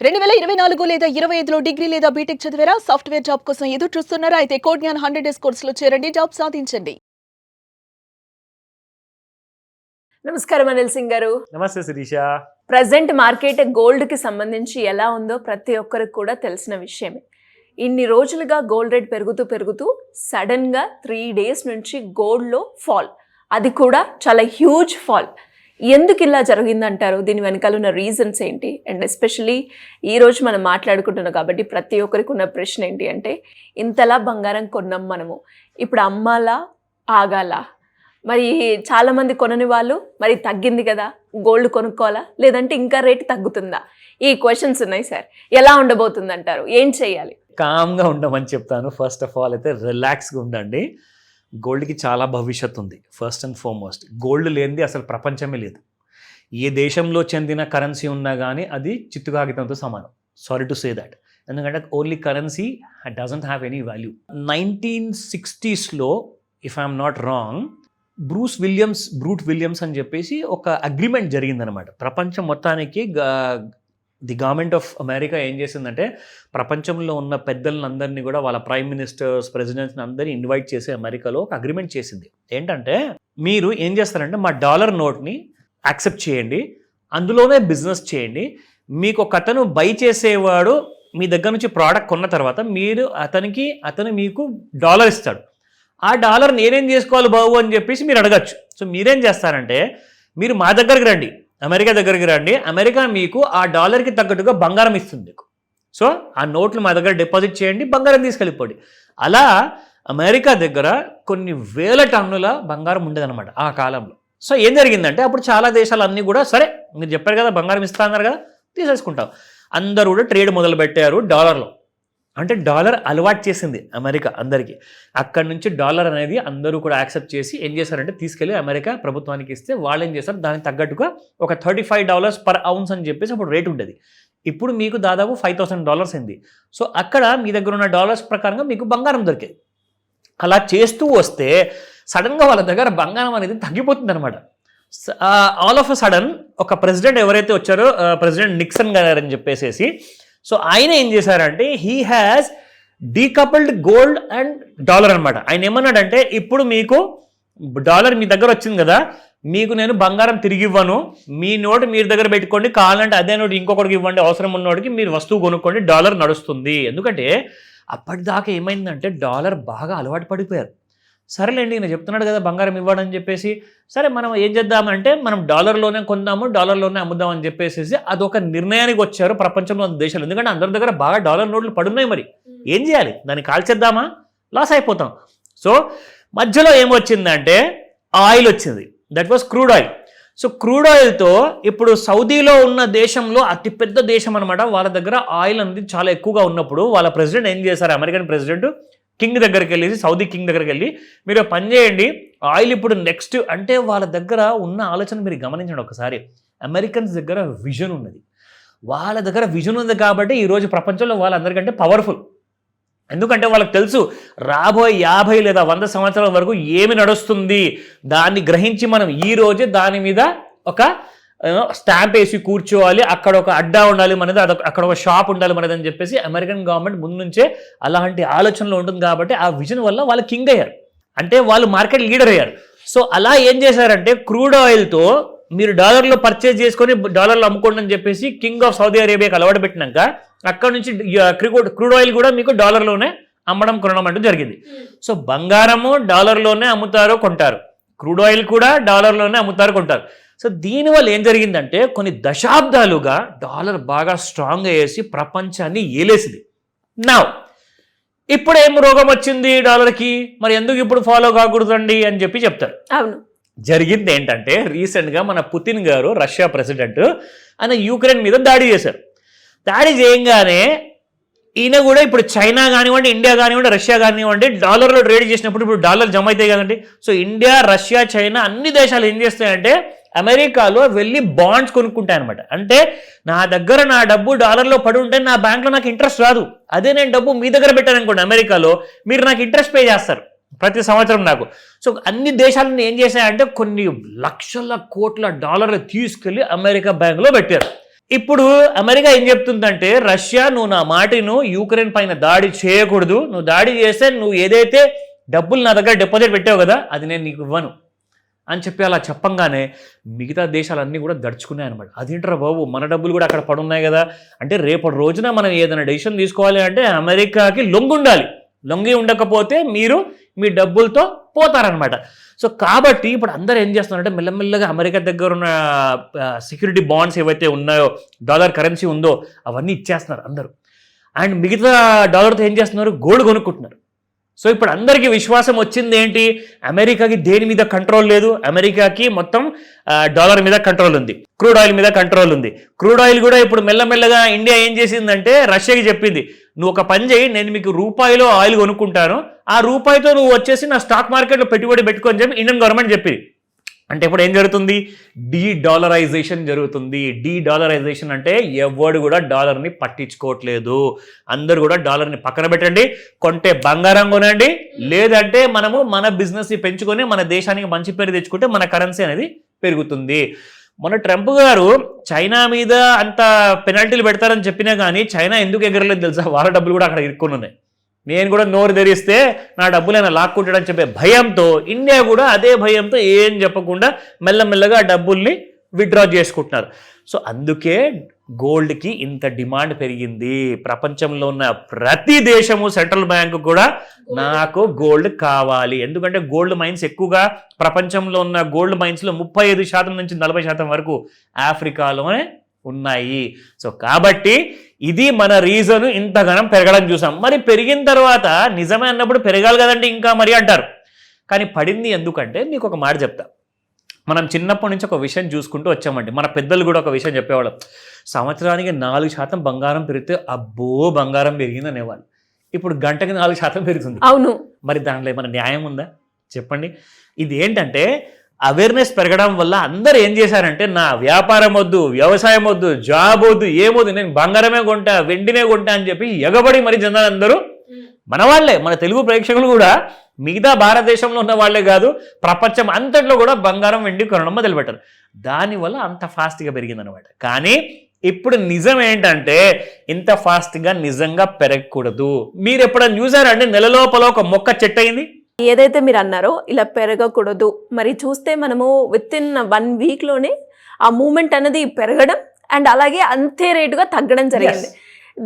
2024 లేదా 25లో డిగ్రీ లేదా బీటెక్ చదివారా? సాఫ్ట్‌వేర్ జాబ్ కోసం ఎదురు చూస్తున్నారా? అయితే కోడ్ జ్ఞాన్ 100 డేస్ కోర్సులో చేరండి, జాబ్ సాధించండి. నమస్కారం అనిల్ సింగ్ గారు. నమస్తే శిరీష. ప్రెజెంట్ మార్కెట్ గోల్డ్ కి సంబంధించి ఎలా ఉందో ప్రతి ఒక్కరికి కూడా తెలిసిన విషయమే. ఇన్ని రోజులుగా గోల్డ్ రేట్ పెరుగుతూ సడన్ గా 3 డేస్ నుంచి గోల్డ్ లో ఫాల్, అది కూడా చాలా హ్యూజ్ ఫాల్. ఎందుకు ఇలా జరిగిందంటారు? దీని వెనకాల ఉన్న రీజన్స్ ఏంటి? అండ్ ఎస్పెషలీ ఈరోజు మనం మాట్లాడుకుంటున్నాం కాబట్టి ప్రతి ఒక్కరికి ఉన్న ప్రశ్న ఏంటి అంటే, ఇంతలా బంగారం కొన్నాం మనము, ఇప్పుడు అమ్మాలా ఆగాలా? మరి చాలామంది కొనని వాళ్ళు మరి తగ్గింది కదా గోల్డ్ కొనుక్కోవాలా, లేదంటే ఇంకా రేటు తగ్గుతుందా? ఈ క్వశ్చన్స్ ఉన్నాయి సార్. ఎలా ఉండబోతుంది అంటారు? ఏం చేయాలి? కామ్గా ఉండమని చెప్తాను. ఫస్ట్ ఆఫ్ ఆల్ అయితే రిలాక్స్గా ఉండండి. గోల్డ్కి చాలా భవిష్యత్తు ఉంది. ఫస్ట్ అండ్ ఫార్మోస్ట్ గోల్డ్ లేనిది అసలు ప్రపంచమే లేదు. ఏ దేశంలో చెందిన కరెన్సీ ఉన్నా కానీ అది చిత్తు కాగితంతో సమానం. Sorry to say that. ఎందుకంటే only currency doesn't have any value. 1960s if I'm not wrong, బ్రూట్ విలియమ్స్ అని చెప్పేసి ఒక అగ్రిమెంట్ జరిగిందనమాట. ప్రపంచం మొత్తానికి ది గవర్నమెంట్ ఆఫ్ అమెరికా ఏం చేసిందంటే, ప్రపంచంలో ఉన్న పెద్దలందరినీ కూడా వాళ్ళ ప్రైమ్ మినిస్టర్స్, ప్రెసిడెంట్స్ని అందరినీ ఇన్వైట్ చేసి అమెరికాలో ఒక అగ్రిమెంట్ చేసింది. ఏంటంటే, మీరు ఏం చేస్తారంటే మా డాలర్ నోట్ని యాక్సెప్ట్ చేయండి, అందులోనే బిజినెస్ చేయండి. మీకు ఒక అతను బై చేసేవాడు మీ దగ్గర నుంచి ప్రోడక్ట్ కొన్న తర్వాత అతను మీకు డాలర్ ఇస్తాడు. ఆ డాలర్ నేనేం చేసుకోవాలి బాబు అని చెప్పేసి మీరు అడగచ్చు. సో మీరేం చేస్తారంటే, మీరు మా దగ్గరికి రండి, అమెరికా దగ్గరికి రండి, అమెరికా మీకు ఆ డాలర్కి తగ్గట్టుగా బంగారం ఇస్తుంది మీకు. సో ఆ నోట్లు మా దగ్గర డిపాజిట్ చేయండి, బంగారం తీసుకెళ్ళిపోండి. అలా అమెరికా దగ్గర కొన్ని వేల టన్నుల బంగారం ఉండేదన్నమాట ఆ కాలంలో. సో ఏం జరిగిందంటే, అప్పుడు చాలా దేశాలు అన్నీ కూడా సరే మీరు చెప్పారు కదా బంగారం ఇస్తా అన్నారు కదా, తీసేసుకుంటాం. అందరూ కూడా ట్రేడ్ మొదలుపెట్టారు డాలర్లో. అంటే డాలర్ అలవాటు చేసింది అమెరికా అందరికీ. అక్కడి నుంచి డాలర్ అనేది అందరూ కూడా యాక్సెప్ట్ చేసి ఏం చేశారంటే, తీసుకెళ్ళి అమెరికా ప్రభుత్వానికి ఇస్తే వాళ్ళు ఏం చేస్తారు, దానికి తగ్గట్టుగా ఒక $35 పర్ ఔన్స్ అని చెప్పేసి అప్పుడు రేట్ ఉండేది. ఇప్పుడు మీకు దాదాపు $5,000 అయింది. సో అక్కడ మీ దగ్గర ఉన్న డాలర్స్ ప్రకారంగా మీకు బంగారం దొరికేది. అలా చేస్తూ వస్తే సడన్గా వాళ్ళ దగ్గర బంగారం అనేది తగ్గిపోతుంది అనమాట. ఆల్ ఆఫ్ అ సడన్ ఒక ప్రెసిడెంట్ ఎవరైతే వచ్చారో, ప్రెసిడెంట్ నిక్సన్ గారు అని చెప్పేసి, సో ఆయన ఏం చేశారంటే, he has decoupled gold and dollar అనమాట. ఆయన ఏమన్నాడంటే, ఇప్పుడు మీకు డాలర్ మీ దగ్గర వచ్చింది కదా, మీకు నేను బంగారం తిరిగి ఇవ్వను, మీ నోటు మీరు దగ్గర పెట్టుకోండి, కావాలంటే అదే నోటు ఇంకొకటికి ఇవ్వండి, అవసరం ఉన్నోడికి మీరు వస్తువు కొనుక్కోండి, డాలర్ నడుస్తుంది. ఎందుకంటే అప్పటిదాకా ఏమైందంటే డాలర్ బాగా అలవాటు పడిపోయారు. సరేలేండి నేను చెప్తున్నాడు కదా బంగారం ఇవ్వడని చెప్పేసి, సరే మనం ఏం చేద్దామంటే మనం డాలర్లోనే కొందాము, డాలర్లోనే అమ్ముదాం అని చెప్పేసి అదొక నిర్ణయానికి వచ్చారు ప్రపంచంలో దేశాలు. ఎందుకంటే అందరి దగ్గర బాగా డాలర్ నోట్లు పడున్నాయి. మరి ఏం చేయాలి, దాన్ని కాల్చేద్దామా, లాస్ అయిపోతాం. సో మధ్యలో ఏమొచ్చిందంటే ఆయిల్ వచ్చింది. That was crude oil. So crude ఆయిల్తో ఇప్పుడు సౌదీలో ఉన్న దేశంలో అతిపెద్ద దేశం అనమాట, వాళ్ళ దగ్గర ఆయిల్ అనేది చాలా ఎక్కువగా ఉన్నప్పుడు వాళ్ళ ప్రెసిడెంట్ ఏం చేశారు, అమెరికన్ ప్రెసిడెంట్ కింగ్ దగ్గరికి వెళ్ళి, సౌదీ కింగ్ దగ్గరికి వెళ్ళి, మీరు పని చేయండి, ఆయిల్ ఇప్పుడు నెక్స్ట్ అంటే వాళ్ళ దగ్గర ఉన్న ఆలోచన మీరు గమనించండి ఒకసారి. అమెరికన్స్ దగ్గర విజన్ ఉన్నది, వాళ్ళ దగ్గర విజన్ ఉంది కాబట్టి ఈరోజు ప్రపంచంలో వాళ్ళందరికంటే పవర్ఫుల్. ఎందుకంటే వాళ్ళకి తెలుసు రాబోయే 50 లేదా 100 సంవత్సరాల వరకు ఏమి నడుస్తుంది, దాన్ని గ్రహించి మనం ఈ రోజే దాని మీద ఒక స్టాంప్ వేసి కూర్చోవాలి, అక్కడ ఒక అడ్డా ఉండాలి మనది, అక్కడ ఒక షాప్ ఉండాలి మనది అని చెప్పేసి అమెరికన్ గవర్నమెంట్ ముందు నుంచే అలాంటి ఆలోచనలు ఉంటుంది. కాబట్టి ఆ విజన్ వల్ల వాళ్ళు కింగ్ అయ్యారు, అంటే వాళ్ళు మార్కెట్ లీడర్ అయ్యారు. సో అలా ఏం చేశారంటే, క్రూడ్ ఆయిల్తో మీరు డాలర్లో పర్చేజ్ చేసుకొని డాలర్లో అమ్ముకోండి అని చెప్పేసి కింగ్ ఆఫ్ సౌదీ అరేబియాకి అలవాటు పెట్టినాక అక్కడ నుంచి క్రూడ్ ఆయిల్ కూడా మీకు డాలర్లోనే అమ్మడం కొనడం అంటూ జరిగింది. సో బంగారము డాలర్లోనే అమ్ముతారు కొంటారు, క్రూడ్ ఆయిల్ కూడా డాలర్లోనే అమ్ముతారు కొంటారు. సో దీనివల్ల ఏం జరిగిందంటే, కొన్ని దశాబ్దాలుగా డాలర్ బాగా స్ట్రాంగ్ అయ్యేసి ప్రపంచాన్ని ఏలేసింది. నా ఇప్పుడు ఏం రోగం వచ్చింది డాలర్కి, మరి ఎందుకు ఇప్పుడు ఫాలో కాకూడదండి అని చెప్పి చెప్తారు. అవును, జరిగింది ఏంటంటే, రీసెంట్గా మన పుతిన్ గారు, రష్యా ప్రెసిడెంట్, ఆయన యూక్రెయిన్ మీద దాడి చేశారు. దాడి చేయంగానే ఈయన కూడా ఇప్పుడు చైనా కానివ్వండి, ఇండియా కానివ్వండి, రష్యా కానివ్వండి, డాలర్లో ట్రేడ్ చేసినప్పుడు ఇప్పుడు డాలర్ జమ అవుతాయి కదండి. సో ఇండియా, రష్యా, చైనా అన్ని దేశాలు ఏం చేస్తాయంటే, అమెరికాలో వెళ్ళి బాండ్స్ కొనుక్కుంటాయి అనమాట. అంటే నా దగ్గర నా డబ్బు డాలర్లో పడి ఉంటే నా బ్యాంక్లో నాకు ఇంట్రెస్ట్ రాదు, అదే నేను డబ్బు మీ దగ్గర పెట్టాను అనుకోండి అమెరికాలో, మీరు నాకు ఇంట్రెస్ట్ పే చేస్తారు ప్రతి సంవత్సరం నాకు. సో అన్ని దేశాలను ఏం చేశాయంటే, కొన్ని లక్షల కోట్ల డాలర్లు తీసుకెళ్ళి అమెరికా బ్యాంకులో పెట్టారు. ఇప్పుడు అమెరికా ఏం చెప్తుందంటే, రష్యా నువ్వు నా మాటను యూక్రెయిన్ పైన దాడి చేయకూడదు, నువ్వు దాడి చేస్తే నువ్వు ఏదైతే డబ్బులు నా దగ్గర డిపాజిట్ పెట్టావు కదా అది నేను నీకు ఇవ్వను అని చెప్పి అలా చెప్పంగానే మిగతా దేశాలన్నీ కూడా దడుచుకున్నాయి అనమాట. అదేంట్రా బాబు, మన డబ్బులు కూడా అక్కడ పడున్నాయి కదా అంటే, రేపటి రోజున మనం ఏదైనా డెసిషన్ తీసుకోవాలి అంటే అమెరికాకి లొంగి ఉండాలి, లొంగి ఉండకపోతే మీరు మీ డబ్బులతో పోతారనమాట. సో కాబట్టి ఇప్పుడు అందరూ ఏం చేస్తున్నారంటే మెల్లమెల్లగా అమెరికా దగ్గర ఉన్న సెక్యూరిటీ బాండ్స్ ఏవైతే ఉన్నాయో, డాలర్ కరెన్సీ ఉందో అవన్నీ ఇచ్చేస్తున్నారు అందరూ. అండ్ మిగతా డాలర్తో ఏం చేస్తున్నారు, గోల్డ్ కొనుక్కుంటున్నారు. సో ఇప్పుడు అందరికీ విశ్వాసం వచ్చింది ఏంటి, అమెరికాకి దేని మీద కంట్రోల్ లేదు, అమెరికాకి మొత్తం డాలర్ మీద కంట్రోల్ ఉంది, క్రూడ్ ఆయిల్ మీద కంట్రోల్ ఉంది. క్రూడ్ ఆయిల్ కూడా ఇప్పుడు మెల్లమెల్లగా ఇండియా ఏం చేసిందంటే రష్యాకి చెప్పింది, నువ్వు ఒక పని చేయి, నేను మీకు రూపాయిలో ఆయిల్ కొనుక్కుంటాను, ఆ రూపాయితో నువ్వు వచ్చేసి నా స్టాక్ మార్కెట్లో పెట్టుబడి పెట్టుకొని చెప్పి ఇండియన్ గవర్నమెంట్ చెప్పింది. అంటే ఇప్పుడు ఏం జరుగుతుంది, డీడాలరైజేషన్ జరుగుతుంది. డీడాలరైజేషన్ అంటే ఎవడు కూడా డాలర్ని పట్టించుకోవట్లేదు, అందరూ కూడా డాలర్ని పక్కన పెట్టండి, కొంటే బంగారం కొనండి, లేదంటే మనము మన బిజినెస్ని పెంచుకొని మన దేశానికి మంచి పేరు తెచ్చుకుంటే మన కరెన్సీ అనేది పెరుగుతుంది. మన ట్రంప్ గారు చైనా మీద అంత పెనాల్టీలు పెడతారని చెప్పినా కానీ చైనా ఎందుకు ఎగరలేదు తెలుసా, వాళ్ళ డబ్బులు కూడా అక్కడ ఇరుక్కుని ఉన్నాయి. నేను కూడా నోరు తెరిస్తే నా డబ్బులైనా లాక్కుంటాడని చెప్పే భయంతో ఇండియా కూడా అదే భయంతో ఏం చెప్పకుండా మెల్లమెల్లగా ఆ డబ్బుల్ని విత్డ్రా చేసుకుంటున్నారు. సో అందుకే గోల్డ్కి ఇంత డిమాండ్ పెరిగింది. ప్రపంచంలో ఉన్న ప్రతి దేశము సెంట్రల్ బ్యాంకు కూడా నాకు గోల్డ్ కావాలి, ఎందుకంటే గోల్డ్ మైన్స్ ఎక్కువగా ప్రపంచంలో ఉన్న గోల్డ్ మైన్స్లో 35% నుంచి 40% వరకు ఆఫ్రికాలోనే ఉన్నాయి. సో కాబట్టి ఇది మన రీజన్, ఇంతగానం పెరగడం చూసాం. మరి పెరిగిన తర్వాత నిజమే అన్నప్పుడు పెరగాలి కదండి ఇంకా మరి అంటారు, కానీ పడింది ఎందుకంటే మీకు ఒక మాట చెప్తా. మనం చిన్నప్పటి నుంచి ఒక విషయం చూసుకుంటూ వచ్చామండి, మన పెద్దలు కూడా ఒక విషయం చెప్పేవాళ్ళం, సంవత్సరానికి 4% బంగారం పెరిగితే అబ్బో బంగారం పెరిగింది అనేవాళ్ళు. ఇప్పుడు గంటకి 4% పెరుగుతుంది. అవును, మరి దాంట్లో ఏమైనా న్యాయం ఉందా చెప్పండి? ఇది ఏంటంటే అవేర్నెస్ పెరగడం వల్ల అందరూ ఏం చేశారంటే, నా వ్యాపారం వద్దు, వ్యవసాయం వద్దు, జాబ్ వద్దు, ఏమొద్దు, నేను బంగారమే కొంటా, వెండినే కొంటా అని చెప్పి ఎగబడి మరి జనాలందరూ మన వాళ్ళే, మన తెలుగు ప్రేక్షకులు కూడా, మిగతా భారతదేశంలో ఉన్న వాళ్ళే కాదు ప్రపంచం అంతట్లో కూడా బంగారం వెండి కొనడం మొదలుపెట్టారు. దానివల్ల అంత ఫాస్ట్గా పెరిగిందనమాట. కానీ ఇప్పుడు నిజం ఏంటంటే ఇంత ఫాస్ట్గా నిజంగా పెరగకూడదు. మీరు ఎప్పుడైనా చూసారంటే నెల లోపల ఒక మొక్క చెట్టు అయింది, ఏదైతే మీరు అన్నారో ఇలా పెరగకూడదు, మరి చూస్తే మనము విత్ ఇన్ 1 వీక్లోనే ఆ మూమెంట్ అనేది పెరగడం అండ్ అలాగే అంతే రేటుగా తగ్గడం జరిగింది.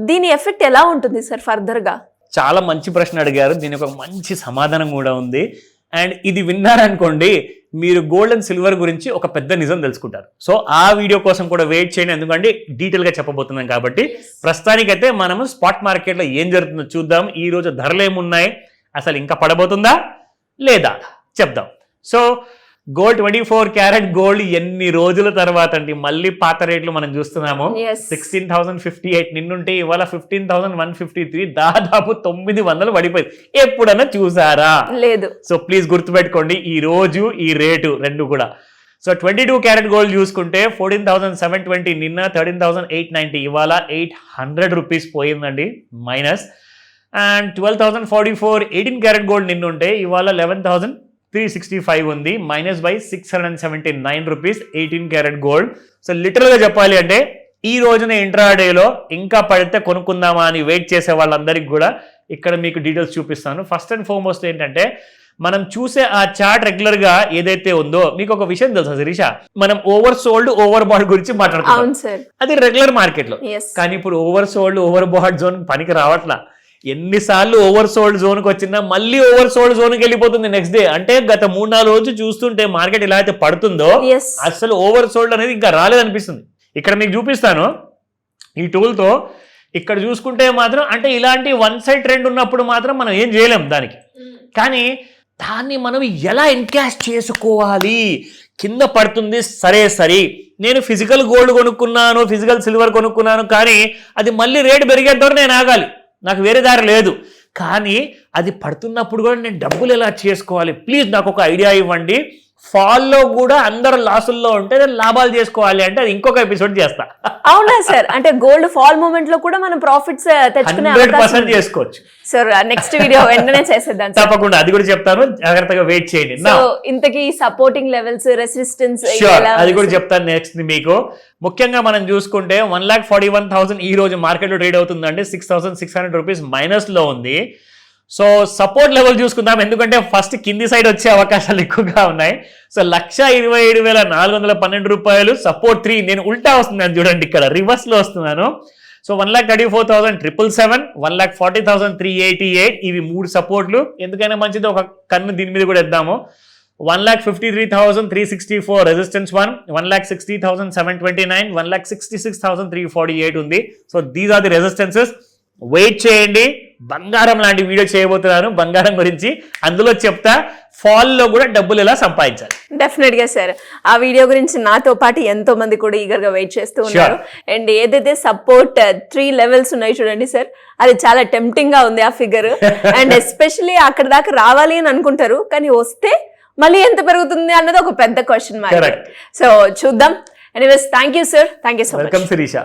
దీని ఎఫెక్ట్ ఎలా ఉంటుంది సార్ ఫర్దర్గా? చాలా మంచి ప్రశ్న అడిగారు, దీనికి ఒక మంచి సమాధానం కూడా ఉంది. అండ్ ఇది విన్నారనుకోండి మీరు గోల్డ్ అండ్ సిల్వర్ గురించి ఒక పెద్ద నిజం తెలుసుకుంటారు. సో ఆ వీడియో కోసం కూడా వెయిట్ చేయండి, ఎందుకంటే డీటెయిల్గా చెప్పబోతున్నాం కాబట్టి. ప్రస్తుతానికైతే మనము స్పాట్ మార్కెట్లో ఏం జరుగుతుందో చూద్దాం. ఈ రోజు ధరలు ఏమున్నాయి, అసలు ఇంకా పడబోతుందా లేదా చెప్దాం. సో గోల్డ్ 24 క్యారెట్ గోల్డ్ ఎన్ని రోజుల తర్వాత అండి మళ్ళీ పాత రేట్లు మనం చూస్తున్నాము. 16,058 నిన్నుంటే ఇవాళ 15,153, దాదాపు 900 పడిపోయింది. ఎప్పుడన్నా చూసారా? లేదు. సో ప్లీజ్ గుర్తుపెట్టుకోండి ఈ రోజు ఈ రేటు రెండు కూడా. సో 22 క్యారెట్ గోల్డ్ చూసుకుంటే 14,720, నిన్న 13,890, ఇవాళ 800 రూపీస్ పోయిందండి మైనస్. అండ్ 12,044 18 క్యారెట్ గోల్డ్ నిన్నుంటే ఇవాళ 11,365 ఉంది, minus by 679 rupees 18 carat gold. So లిటరల్గా చెప్పాలి అంటే ఈ రోజున ఇంట్రాడేలో ఇంకా పడితే కొనుక్కుందామా అని వెయిట్ చేసే వాళ్ళందరికీ కూడా ఇక్కడ మీకు డీటెయిల్స్ చూపిస్తాను. ఫస్ట్ అండ్ ఫార్మోస్ట్ ఏంటంటే మనం చూసే ఆ చార్ట్ రెగ్యులర్ గా ఏదైతే ఉందో, మీకు ఒక విషయం తెలుసా శిరీష, మనం ఓవర్ సోల్డ్ ఓవర్ బాట్ గురించి మాట్లాడుతున్నాం, అది రెగ్యులర్ మార్కెట్ లో. కానీ ఇప్పుడు over sold over bat zone పనికి రావట్లా. ఎన్నిసార్లు ఓవర్ సోల్డ్ జోన్కి వచ్చినా మళ్ళీ ఓవర్ సోల్డ్ జోన్కి వెళ్ళిపోతుంది నెక్స్ట్ డే. అంటే గత 3-4 రోజులు చూస్తుంటే మార్కెట్ ఎలా అయితే పడుతుందో అసలు ఓవర్ సోల్డ్ అనేది ఇంకా రాలేదనిపిస్తుంది. ఇక్కడ మీకు చూపిస్తాను ఈ టూల్తో. ఇక్కడ చూసుకుంటే మాత్రం అంటే ఇలాంటి వన్ సైడ్ ట్రెండ్ ఉన్నప్పుడు మాత్రం మనం ఏం చేయలేం దానికి, కానీ దాన్ని మనం ఎలా ఎన్కాష్ చేసుకోవాలి. కింద పడుతుంది సరే, నేను ఫిజికల్ గోల్డ్ కొనుక్కున్నాను, ఫిజికల్ సిల్వర్ కొనుక్కున్నాను, కానీ అది మళ్ళీ రేటు పెరిగేంతవరకు నేను ఆగాలి, నాకు వేరే దారి లేదు. కానీ అది పడుతున్నప్పుడు కూడా నేను డబ్బులు ఎలా చేసుకోవాలి, ప్లీజ్ నాకు ఒక ఐడియా ఇవ్వండి. ఫాల్ లో కూడా అందరు లాసుల్లో ఉంటే నేను లాభాలు చేసుకోవాలి అంటే అది ఇంకొక ఎపిసోడ్ చేస్తా. అవునా సార్? అంటే గోల్డ్ ఫాల్ మూమెంట్ లో కూడా మనం ప్రాఫిట్స్ తెచ్చుకునే 100% చేసుకోవచ్చు సార్. నెక్స్ట్ వీడియో వెంటనే చేసేద్దాం తప్పకుండా, అది కూడా చెప్తాను, జాగ్రత్తగా వెయిట్ చేయండి. సో ఇంతకీ సపోర్టింగ్ లెవెల్స్, రెసిస్టెన్స్ అది కూడా చెప్తాను నెక్స్ట్ మీకు. ముఖ్యంగా మనం చూసుకుంటే 1,41,000 ఈ రోజు మార్కెట్ లో ట్రేడ్ అవుతుందండి. 6,600 రూపీస్ మైనస్ లో ఉంది. సో సపోర్ట్ లెవెల్ చూసుకుందాం, ఎందుకంటే ఫస్ట్ కింది సైడ్ వచ్చే అవకాశాలు ఎక్కువగా ఉన్నాయి. సో 1,27,412 రూపాయలు సపోర్ట్ 3. నేను ఉల్టా వస్తున్నాను చూడండి, ఇక్కడ రివర్స్ లో వస్తున్నాను. సో 1,34,777, 1,40,388 ఇవి 3 సపోర్ట్లు. ఎందుకైనా మంచిది, ఒక కన్ను దీని మీద కూడా ఇద్దాము. 1,53,364 రెసిస్టెన్స్ 1, 1,60,729, 1,66,348 ఉంది. So these are the resistances. Wait చేయండి, బంగారం లాంటి వీడియో చేయబోతున్నాను బంగారం గురించి. అందులో చెప్తా ఫాల్ లో కూడా డబ్బులు ఎలా సంపాదించాలి. డెఫినెట్ గా సార్, ఆ వీడియో గురించి నాతో పాటు ఎంతో మంది కూడా ఈగర్ గా వెయిట్ చేస్తూ ఉన్నారు. అండ్ ఏదైతే సపోర్ట్ 3 లెవెల్స్ ఉన్నాయి చూడండి సార్, అది చాలా టెంప్టింగ్ గా ఉంది ఆ ఫిగర్. అండ్ ఎస్పెషల్లీ అక్కడ దాకా రావాలి అని అనుకుంటారు, కానీ వస్తే మళ్ళీ ఎంత పెరుగుతుంది అన్నది ఒక పెద్ద క్వశ్చన్ మార్క్. సో చూద్దాం. Anyways, thank you sir, thank you so much. Welcome Sirisha.